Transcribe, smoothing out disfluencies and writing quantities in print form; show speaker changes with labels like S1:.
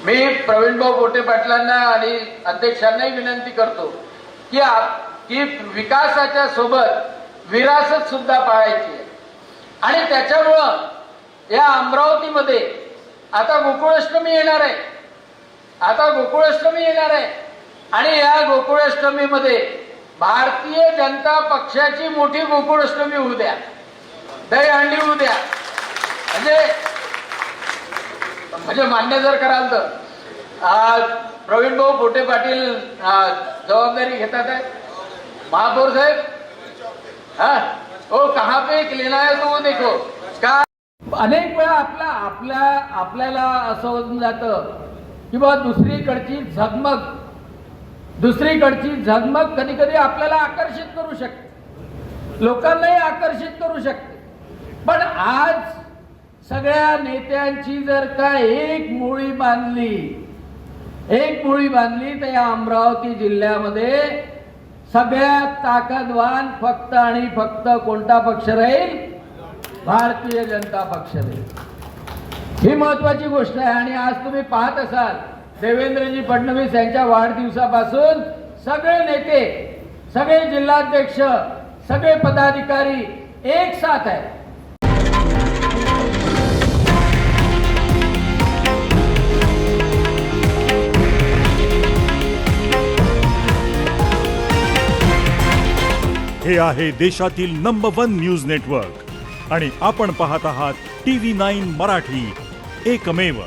S1: मी प्रवीणभाऊ पोटे पाटलांना आणि अध्यक्षांनाही विनंती करतो की विकासाच्या सोबत विरासत सुद्धा पाळायची आहे आणि त्याच्यामुळं या अमरावतीमध्ये आता गोकुळाष्टमी येणार आहे. आणि या गोकुळाष्टमीमध्ये भारतीय जनता पक्षाची मोठी गोकुळाष्टमी होऊ द्या, दहीहंडी होऊ द्या. म्हणजे मान्य जर कराल तर प्रवीणभाऊ पोटे पाटील जबाबदारी घेतात आहे. महापौर साहेब, हाँ ओ कहाँ पे एक लेना है तो वो देखो. का अनेक वेळा आपल्याला असं होऊन जातं की बा दुसरीकडची झगमग कधी कधी आपल्याला आकर्षित करू शकते, लोकांनाही आकर्षित करू शकते. पण आज सगळ्या नेत्यांची जर का एक मुळी बांधली तर या अमरावती जिल्ह्यामध्ये सगळ्यात ताकदवान फक्त आणि फक्त कोणता पक्ष राहील? भारतीय जनता पक्ष राहील. ही महत्वाची गोष्ट आहे. आणि आज तुम्ही पाहत असाल देवेंद्रजी फडणवीस यांच्या वाढदिवसापासून सगळे नेते, सगळे जिल्हाध्यक्ष, सगळे पदाधिकारी एक साथ आहेत.
S2: हे आहे देशातील नंबर 1 न्यूज नेटवर्क आणि आपण पाहत आहात TV9 मराठी, एकमेव.